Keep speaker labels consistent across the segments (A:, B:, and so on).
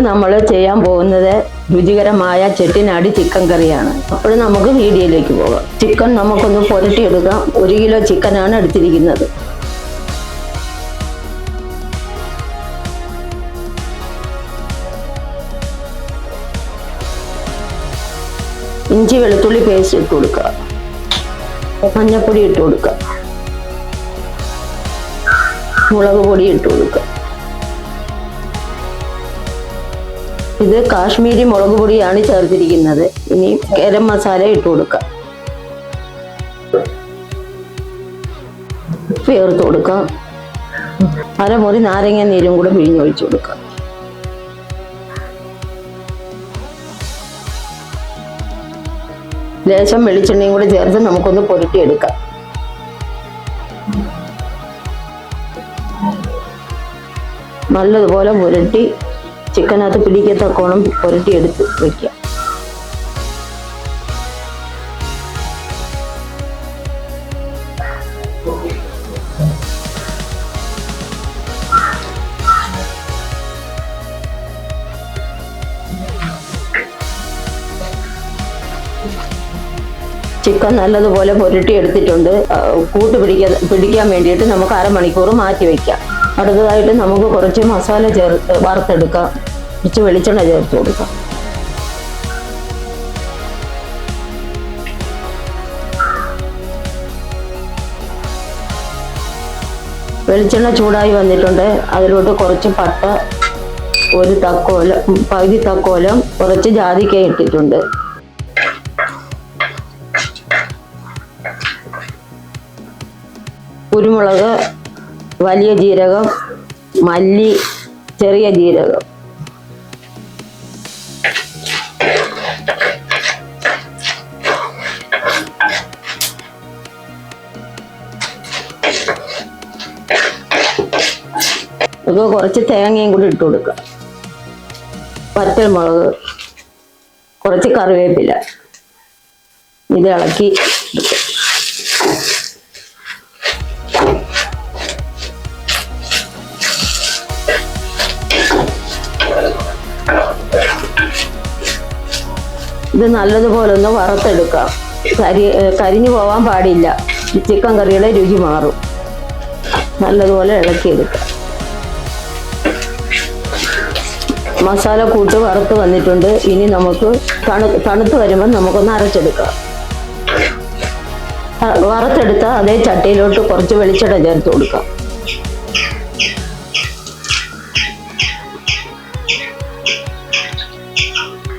A: നമ്മൾ ചെയ്യാൻ പോകുന്നത് രുചികരമായ ചെട്ടിനാടി ചിക്കൻ കറിയാണ്. അപ്പോൾ നമുക്ക് വീഡിയോയിലേക്ക് പോകാം. ചിക്കൻ നമുക്കൊന്ന് പുരട്ടിയെടുക്കാം. 1 കിലോ ചിക്കനാണ് എടുത്തിരിക്കുന്നത്. ഇഞ്ചി വെളുത്തുള്ളി പേസ്റ്റ് ഇട്ട് കൊടുക്കുക. മഞ്ഞപ്പൊടി ഇട്ട് കൊടുക്കുക. മുളക് പൊടി ഇട്ട് കൊടുക്കുക. ഇത് കാശ്മീരി മുളക് പൊടിയാണ് ചേർത്തിരിക്കുന്നത്. ഇനി ഗരം മസാല ഇട്ട് കൊടുക്കുക. ചേർത്ത് കൊടുക്കാം. അരമുറി നാരങ്ങ നീരും കൂടെ പിഴിഞ്ഞൊഴിച്ചു കൊടുക്കാം. ലേശം വെളിച്ചെണ്ണയും കൂടെ ചേർത്ത് നമുക്കൊന്ന് പുരട്ടിയെടുക്കാം. നല്ലതുപോലെ പുരട്ടി ചിക്കനകത്ത് പിടിക്കത്തക്കോണം പുരട്ടിയെടുത്ത് വയ്ക്കുക. ചിക്കൻ നല്ലതുപോലെ പുരട്ടി എടുത്തിട്ടുണ്ട്. പിടിക്കാൻ വേണ്ടിയിട്ട് നമുക്ക് അരമണിക്കൂർ മാറ്റി വയ്ക്കാം. അടുത്തതായിട്ട് നമുക്ക് കുറച്ച് മസാല വറുത്തെടുക്കാം. കുറച്ച് വെളിച്ചെണ്ണ ചേർത്ത് കൊടുക്കാം. വെളിച്ചെണ്ണ ചൂടായി വന്നിട്ടുണ്ട്. അതിലോട്ട് കുറച്ച് പട്ട, പകുതി തക്കോലം, കുറച്ച് ജാതിക്ക ഇട്ടിട്ടുണ്ട്. കുരുമുളക്, വലിയ ജീരകം, മല്ലി, ചെറിയ ജീരകം. ഇതൊക്കെ കുറച്ച് തേങ്ങയും കൂടി ഇട്ട് കൊടുക്കുക. വറ്റൽമുളക്, കുറച്ച് കറിവേപ്പില. ഇത് ഇളക്കി ഇത് നല്ലതുപോലെ ഒന്ന് വറുത്തെടുക്കാം. കരിഞ്ഞു പോവാൻ പാടില്ല. ചിക്കൻ കറിയുടെ രുചി മാറും. നല്ലതുപോലെ ഇളക്കിയെടുക്കാം. മസാല കൂട്ട് വറുത്ത് വന്നിട്ടുണ്ട്. ഇനി നമുക്ക് തണുത്ത് വരുമ്പോൾ നമുക്കൊന്ന് അരച്ചെടുക്കാം. വറുത്തെടുത്ത അതേ ചട്ടിയിലോട്ട് കുറച്ച് വെളിച്ചെണ്ണ ചേർത്ത് കൊടുക്കാം.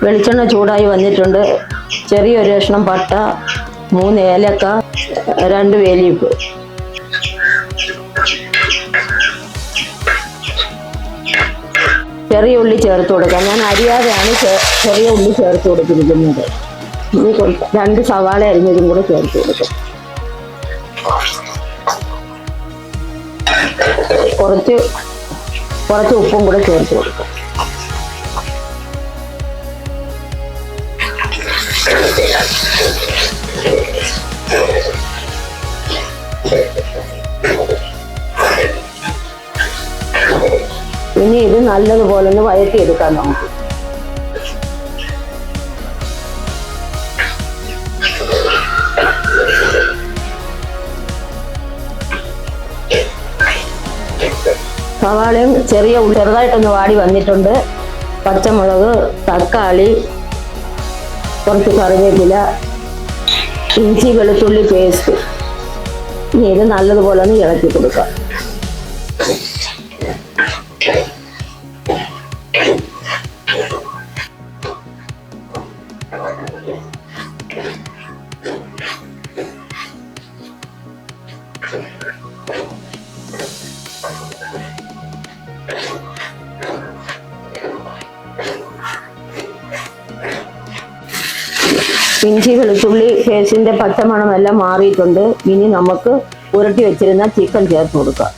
A: വെളിച്ചെണ്ണ ചൂടായി വന്നിട്ടുണ്ട്. ചെറിയൊരു കഷ്ണം പട്ട, 3 ഏലക്ക, 2 വേലിയിപ്പ്. ചെറിയ ഉള്ളി ചേർത്ത് കൊടുക്കാം. ഞാൻ അരിയാതെയാണ് ചെറിയ ഉള്ളി ചേർത്ത് കൊടുത്തിരിക്കുന്നത്. ഇനി 2 സവാള അരിഞ്ഞതും കൂടെ ചേർത്ത് കൊടുക്കാം. കുറച്ച് ഉപ്പും കൂടെ ചേർത്ത് കൊടുക്കാം. ഇനി ഇത് നല്ലതുപോലെ ഒന്ന് വഴറ്റിയെടുക്കാം നമുക്ക്. സവാളയും ചെറുതായിട്ടൊന്ന് വാടി വന്നിട്ടുണ്ട്. പച്ചമുളക്, തക്കാളി, കുറച്ച് കറിവേപ്പില, ഇഞ്ചി വെളുത്തുള്ളി പേസ്റ്റ്. ഇനി ഇത് നല്ലതുപോലെ ഒന്ന് ഇളക്കി കൊടുക്കാം. ഇഞ്ചി വെളുത്തുള്ളി പേസ്റ്റിന്റെ പച്ചമണമെല്ലാം മാറിയിട്ടുണ്ട്. ഇനി നമുക്ക് പുരട്ടി വെച്ചിരുന്ന ചിക്കൻ ചേർത്ത് കൊടുക്കാം.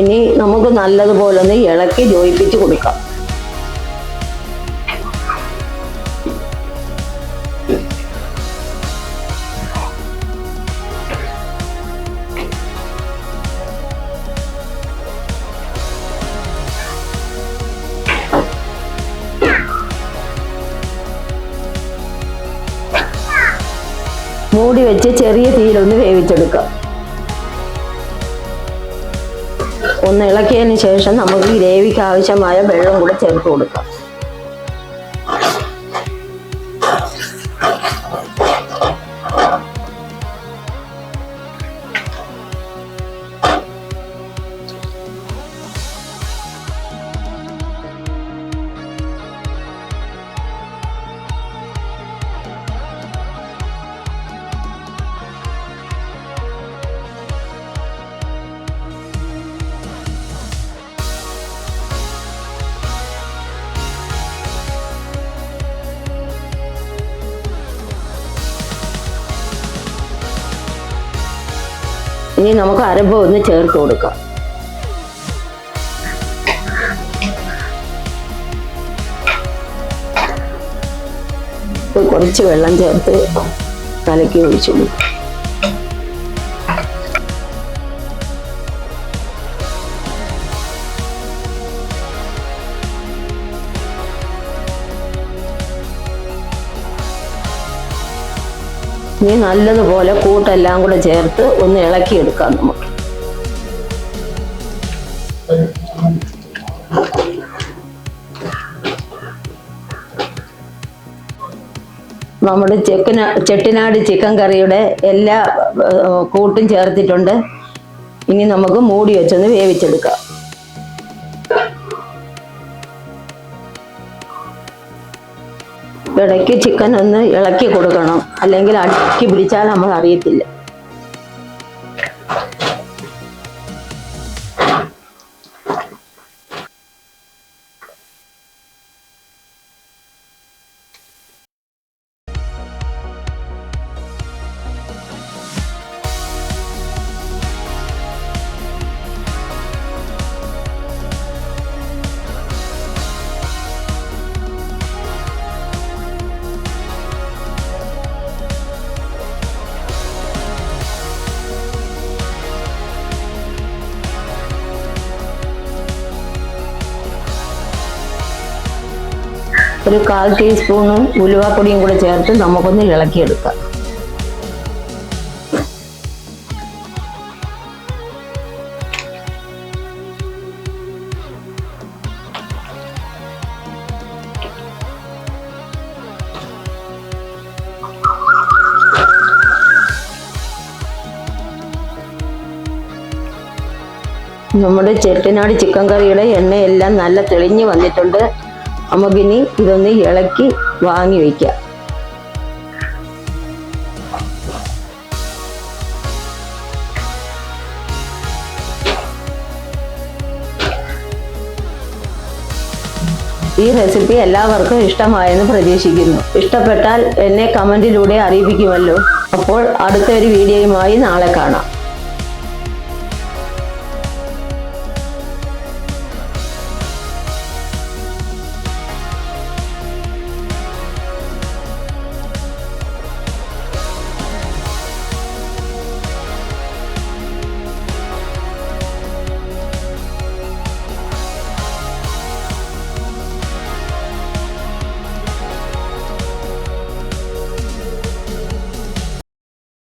A: ഇനി നമുക്ക് നല്ലതുപോലെ ഒന്ന് ഇളക്കി യോജിപ്പിച്ച് കൊടുക്കാം. മൂടി വെച്ച് ചെറിയ തീയിലൊന്ന് വേവിച്ചെടുക്കാം. ഒന്ന് ഇളക്കിയതിന് ശേഷം നമുക്ക് ഈ ഗ്രേവിക്ക് ആവശ്യമായ വെള്ളം കൂടെ ചേർത്ത് കൊടുക്കാം. ഇനി നമുക്ക് അരപ്പ് ഒന്ന് ചേർത്ത് കൊടുക്കാം. കുറച്ച് വെള്ളം ചേർത്ത് കലക്കി ഒഴിച്ചു കൊടുക്കും. ഇനി നല്ലതുപോലെ കൂട്ടെല്ലാം കൂടെ ചേർത്ത് ഒന്ന് ഇളക്കിയെടുക്കാം നമുക്ക്. നമ്മുടെ ചെട്ടിനാട് ചിക്കൻ കറിയുടെ എല്ലാ കൂട്ടും ചേർത്തിട്ടുണ്ട്. ഇനി നമുക്ക് മൂടി വെച്ചൊന്ന് വേവിച്ചെടുക്കാം. ഇടയ്ക്ക് ചിക്കൻ ഒന്ന് ഇളക്കി കൊടുക്കണം, അല്ലെങ്കിൽ അടുക്കി പിടിച്ചാൽ നമ്മൾ അറിയത്തില്ല. ഒരു 1/4 ടീസ്പൂണ് ഉലുവാപ്പൊടിയും കൂടെ ചേർത്ത് നമുക്കൊന്ന് ഇളക്കിയെടുക്കാം. നമ്മുടെ ചെട്ടിനാട് ചിക്കൻ കറിയുടെ എണ്ണയെല്ലാം നല്ല തെളിഞ്ഞ് വന്നിട്ടുണ്ട്. നമുക്കിനി ഇതൊന്ന് ഇളക്കി വാങ്ങി വയ്ക്കാം. ഈ റെസിപ്പി എല്ലാവർക്കും ഇഷ്ടമായെന്ന് പ്രതീക്ഷിക്കുന്നു. ഇഷ്ടപ്പെട്ടാൽ എന്നെ കമന്റിലൂടെ അറിയിപ്പിക്കുമല്ലോ. അപ്പോൾ അടുത്ത ഒരു വീഡിയോയുമായി നാളെ കാണാം.